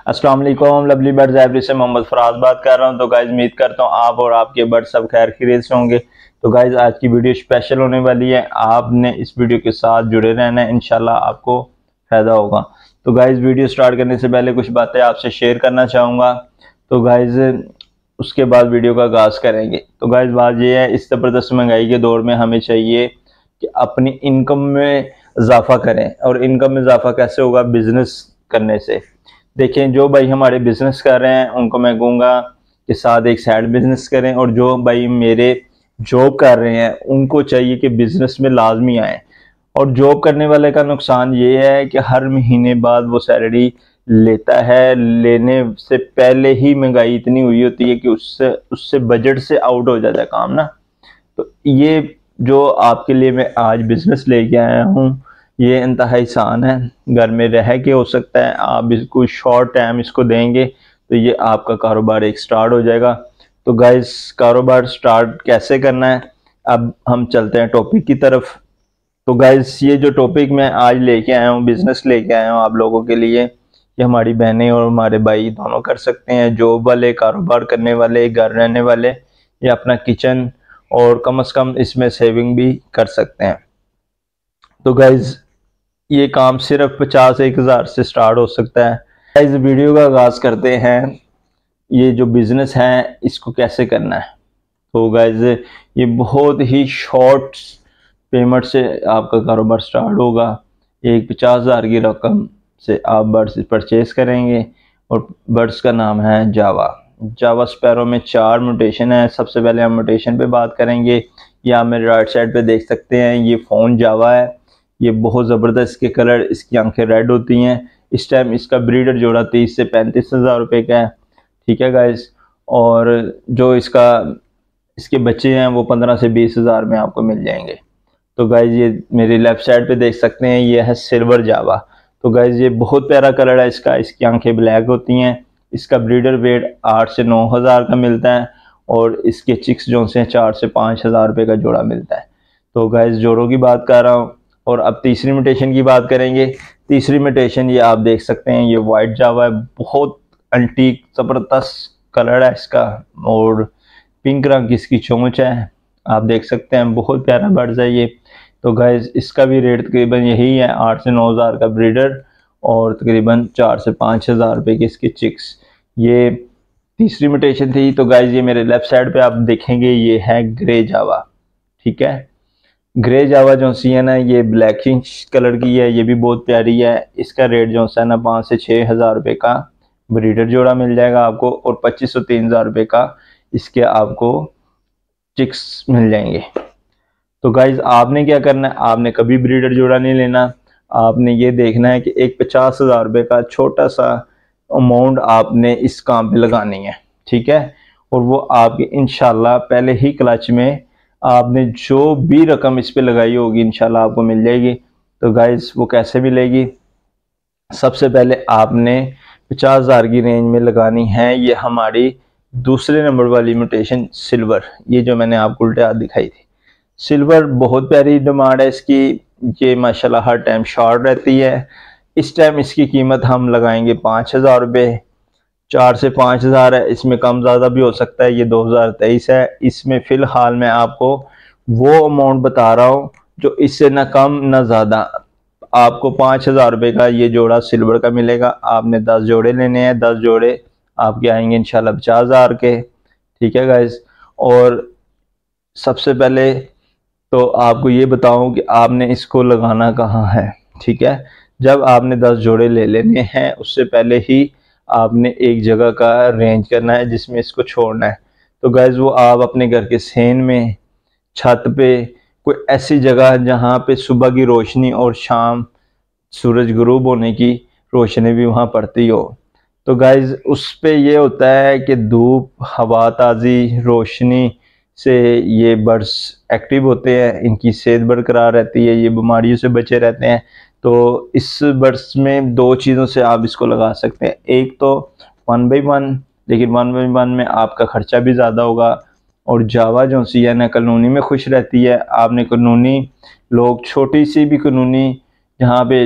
अस्सलाम वालेकुम, lovely birds library से मोहम्मद फराज बात कर रहा हूं। तो गाइज उम्मीद करता हूं आप और आपके बर्ड सब खैर खैरियत से होंगे। तो गाइज आज की वीडियो स्पेशल होने वाली है, आपने इस वीडियो के साथ जुड़े रहना है, इंशाल्लाह आपको फायदा होगा। तो गाइज वीडियो स्टार्ट करने से पहले कुछ बातें आपसे शेयर करना चाहूँगा। तो गाइज उसके बाद वीडियो का आगाज़ करेंगे। तो गाइज बात ये है, इस ज़बरदस्त महंगाई के दौर में हमें चाहिए कि अपनी इनकम में इजाफा करें। और इनकम में इजाफा कैसे होगा? बिजनेस करने से। देखें, जो भाई हमारे बिजनेस कर रहे हैं उनको मैं कहूँगा कि साथ एक साइड बिजनेस करें, और जो भाई मेरे जॉब कर रहे हैं उनको चाहिए कि बिजनेस में लाजमी आए। और जॉब करने वाले का नुकसान ये है कि हर महीने बाद वो सैलरी लेता है, लेने से पहले ही महंगाई इतनी हुई होती है कि उससे उससे बजट से आउट हो जाता है काम ना। तो ये जो आपके लिए मैं आज बिजनेस लेके आया हूँ, ये इंतहाई आसान है, घर में रह के हो सकता है। आप इसको शॉर्ट टाइम इसको देंगे तो ये आपका कारोबार एक स्टार्ट हो जाएगा। तो गाइस, कारोबार स्टार्ट कैसे करना है, अब हम चलते हैं टॉपिक की तरफ। तो गाइस, ये जो टॉपिक मैं आज लेके आया हूँ, बिजनेस लेके आया हूँ आप लोगों के लिए, ये हमारी बहनें और हमारे भाई दोनों कर सकते हैं। जॉब वाले, कारोबार करने वाले, घर रहने वाले, या अपना किचन, और कम से कम इसमें सेविंग भी कर सकते हैं। तो गाइज ये काम सिर्फ 50-1 हज़ार से स्टार्ट हो सकता है। गाइज वीडियो का आगाज़ करते हैं। ये जो बिज़नेस है इसको कैसे करना है। तो गाइज ये बहुत ही शॉर्ट पेमेंट से आपका कारोबार स्टार्ट होगा। एक 50,000 की रकम से आप बर्ड्स परचेज करेंगे, और बर्ड्स का नाम है जावा। जावा स्पैरो में 4 म्यूटेशन है। सबसे पहले हम म्यूटेशन पे बात करेंगे। ये आप मेरे राइट साइड पे देख सकते हैं, ये फ़ोन जावा है। ये बहुत ज़बरदस्त, इसके कलर, इसकी आंखें रेड होती हैं। इस टाइम इसका ब्रीडर जोड़ा 30 से 35 हज़ार रुपये का है, ठीक है गाइस। और जो इसके बच्चे हैं वो 15 से 20 हज़ार में आपको मिल जाएंगे। तो गाइज ये मेरी लेफ्ट साइड पे देख सकते हैं, ये है सिल्वर जावा। तो गाइज ये बहुत प्यारा कलर है इसका, इसकी आंखें ब्लैक होती हैं। इसका ब्रीडर वेट 8 से 9 हज़ार का मिलता है, और इसके चिक्स जो से 4 से 5 हज़ार रुपये का जोड़ा मिलता है। तो गाइज जोड़ों की बात कर रहा हूँ। और अब तीसरी म्यूटेशन की बात करेंगे। तीसरी म्यूटेशन ये आप देख सकते हैं, ये वाइट जावा है। बहुत एंटीक ज़बरदस्त कलर है इसका, और पिंक रंग की इसकी चोंच है, आप देख सकते हैं। बहुत प्यारा बर्ड्स है ये। तो गाइज इसका भी रेट तकरीबन यही है, 8 से 9 हज़ार का ब्रीडर, और तकरीबन 4 से 5 हज़ार रुपये के इसके चिक्स। ये तीसरी म्यूटेशन थी। तो गाइज ये मेरे लेफ्ट साइड पे आप देखेंगे, ये है ग्रे जावा, ठीक है। ग्रे जावा जो सी है ना, ये ब्लैकिश कलर की है, ये भी बहुत प्यारी है। इसका रेट जो है ना 5 से 6 हज़ार रुपये का ब्रीडर जोड़ा मिल जाएगा आपको, और 25 से 3 हज़ार रुपये का इसके आपको चिक्स मिल जाएंगे। तो गाइज आपने क्या करना है, आपने कभी ब्रीडर जोड़ा नहीं लेना। आपने ये देखना है कि एक 50 हज़ार रुपये का छोटा सा अमाउंट आपने इस काम पे लगानी है, ठीक है। और वो आपकी इंशाल्लाह पहले ही क्लच में आपने जो भी रकम इस पे लगाई होगी इंशाल्लाह आपको मिल जाएगी। तो गाइज वो कैसे मिलेगी? सबसे पहले आपने 50 हज़ार की रेंज में लगानी है। ये हमारी दूसरे नंबर वाली म्यूटेशन सिल्वर, ये जो मैंने आपको उल्टे हाथ दिखाई थी। सिल्वर बहुत प्यारी डिमांड है इसकी, ये माशाल्लाह हर टाइम शॉर्ट रहती है। इस टाइम इसकी कीमत हम लगाएंगे 5 हज़ार रुपये। 4 से 5 हज़ार है, इसमें कम ज़्यादा भी हो सकता है। ये 2023 है, इसमें फ़िलहाल मैं आपको वो अमाउंट बता रहा हूँ जो इससे ना कम ना ज़्यादा। आपको 5 हज़ार रुपये का ये जोड़ा सिल्वर का मिलेगा। आपने 10 जोड़े लेने हैं, 10 जोड़े आपके आएंगे इंशाल्लाह 50 हज़ार के, ठीक है गाइज। और सबसे पहले तो आपको ये बताऊं कि आपने इसको लगाना कहाँ है, ठीक है। जब आपने 10 जोड़े ले लेने हैं, उससे पहले ही आपने एक जगह का अरेंज करना है जिसमें इसको छोड़ना है। तो गाइज वो आप अपने घर के सेन में, छत पे, कोई ऐसी जगह जहाँ पे सुबह की रोशनी और शाम सूरज गुरूब होने की रोशनी भी वहाँ पड़ती हो। तो गाइज उस पे ये होता है कि धूप, हवा ताज़ी, रोशनी से ये बर्ड्स एक्टिव होते हैं, इनकी सेहत बरकरार रहती है, ये बीमारियों से बचे रहते हैं। तो इस बर्ड्स में 2 चीज़ों से आप इसको लगा सकते हैं। एक तो 1 बाई 1, लेकिन 1 बाई 1 में आपका खर्चा भी ज़्यादा होगा। और जावा जो सी है ना कॉलोनी में खुश रहती है। आपने कॉलोनी, लोग छोटी सी भी कॉलोनी जहाँ पे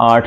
8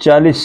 40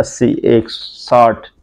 80 160،